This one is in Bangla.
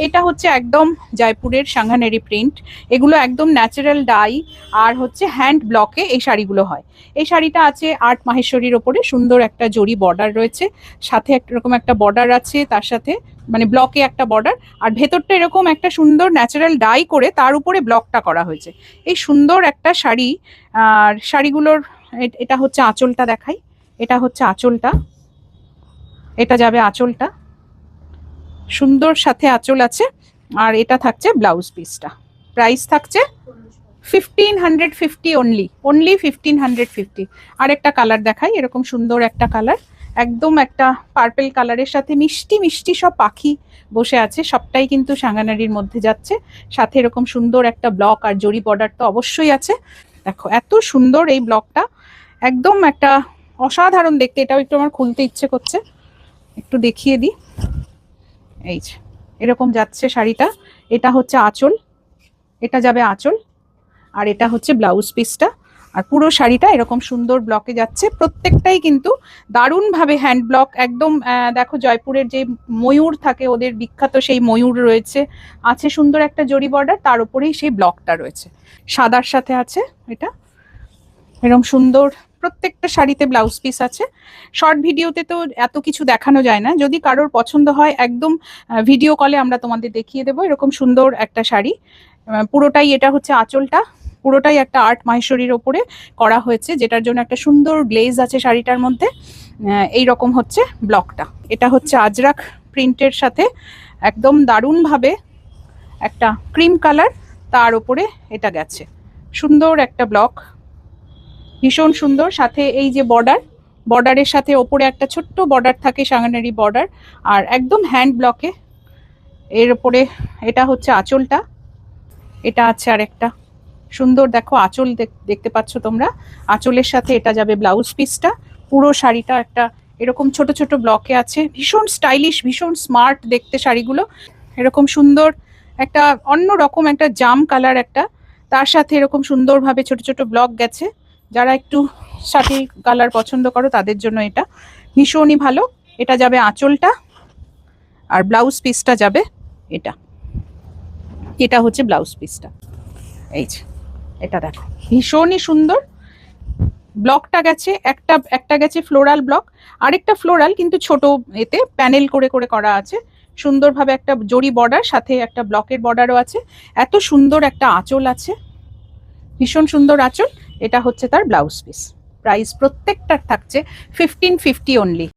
এটা হচ্ছে একদম জয়পুরের সাঙ্গানেরি প্রিন্ট। এগুলো একদম ন্যাচারাল ডাই আর হচ্ছে হ্যান্ড ব্লকে এই শাড়িগুলো হয়। এই শাড়িটা আছে আর্ট মাহেশ্বরীর ওপরে, সুন্দর একটা জরি বর্ডার রয়েছে, সাথে এরকম একটা বর্ডার আছে, তার সাথে মানে ব্লকে একটা বর্ডার, আর ভেতরটা এরকম একটা সুন্দর ন্যাচারাল ডাই করে তার উপরে ব্লকটা করা হয়েছে। এই সুন্দর একটা শাড়ি। আর শাড়িগুলোর এটা হচ্ছে আঁচলটা দেখাই, এটা হচ্ছে আঁচলটা, এটা যাবে আঁচলটা, সুন্দর সাথে আঁচল আছে। আর এটা থাকছে ব্লাউজ পিসটা। প্রাইস থাকছে 1550 অনলি, 1550। আর একটা কালার দেখাই, এরকম সুন্দর একটা কালার, একদম একটা পার্পল কালারের সাথে মিষ্টি মিষ্টি সব পাখি বসে আছে, সবটাই কিন্তু সাঙ্গানারির মধ্যে যাচ্ছে। সাথে এরকম সুন্দর একটা ব্লক আর জরি বর্ডার তো অবশ্যই আছে। দেখো এত সুন্দর এই ব্লকটা, একদম একটা অসাধারণ দেখতে। এটাও একটু আমার খুলতে ইচ্ছে করছে, একটু দেখিয়ে দিই। এই যে এরকম যাচ্ছে শাড়িটা। এটা হচ্ছে আঁচল, এটা যাবে আঁচল, আর এটা হচ্ছে ব্লাউজ পিসটা। আর পুরো শাড়িটা এরকম সুন্দর ব্লকে যাচ্ছে, প্রত্যেকটাই কিন্তু দারুণভাবে হ্যান্ড ব্লক একদম। দেখো জয়পুরের যে ময়ূর থাকে, ওদের বিখ্যাত সেই ময়ূর রয়েছে, আছে সুন্দর একটা জরি বর্ডার, তার উপরেই সেই ব্লকটা রয়েছে, সাদার সাথে আছে। এটা এরকম সুন্দর প্রত্যেকটা শাড়িতে ব্লাউজ পিস আছে। শর্ট ভিডিওতে তো এত কিছু দেখানো যায় না, যদি কারোর পছন্দ হয় একদম ভিডিও কলে আমরা তোমাদের দেখিয়ে দেবো। এরকম সুন্দর একটা শাড়ি, পুরোটাই এটা হচ্ছে আঁচলটা, পুরোটাই একটা আর্ট মাহেশ্বরীর ওপরে করা হয়েছে, যেটার জন্য একটা সুন্দর গ্লেজ আছে শাড়িটার মধ্যে। এই রকম হচ্ছে ব্লকটা। এটা হচ্ছে আজরাক প্রিন্টের সাথে একদম দারুণভাবে একটা ক্রিম কালার, তার উপরে এটা গেছে সুন্দর একটা ব্লক, ভীষণ সুন্দর। সাথে এই যে বর্ডার, বর্ডারের সাথে ওপরে একটা ছোট্ট বর্ডার থাকে, সাঙ্গানারি বর্ডার, আর একদম হ্যান্ড ব্লকে এর ওপরে। এটা হচ্ছে আঁচলটা, এটা আছে আর একটা সুন্দর, দেখো আঁচল দেখতে পাচ্ছ তোমরা, আঁচলের সাথে এটা যাবে ব্লাউজ পিসটা। পুরো শাড়িটা একটা এরকম ছোট ছোট ব্লকে আছে, ভীষণ স্টাইলিশ, ভীষণ স্মার্ট দেখতে শাড়িগুলো। এরকম সুন্দর একটা অন্য রকম একটা জাম কালার একটা, তার সাথে এরকম সুন্দরভাবে ছোট ছোট ব্লক গেছে। যারা একটু সাথী কালার পছন্দ করো তাদের জন্য এটা ভীষণই ভালো। এটা যাবে আঁচলটা, আর ব্লাউজ পিসটা যাবে এটা, এটা হচ্ছে ব্লাউজ পিসটা। এই যে এটা দেখো ভীষণই সুন্দর, ব্লকটা গেছে একটা একটা গেছে ফ্লোরাল ব্লক, আরেকটা ফ্লোরাল কিন্তু ছোট এতে প্যানেল করে করে করা আছে সুন্দরভাবে, একটা জরি বর্ডার, সাথে একটা ব্লকের বর্ডারও আছে। এত সুন্দর একটা আঁচল আছে, ভীষণ সুন্দর আঁচল। এটা হচ্ছে তার ব্লাউজ পিস। প্রাইস প্রত্যেকটার থাকছে 1550 অনলি।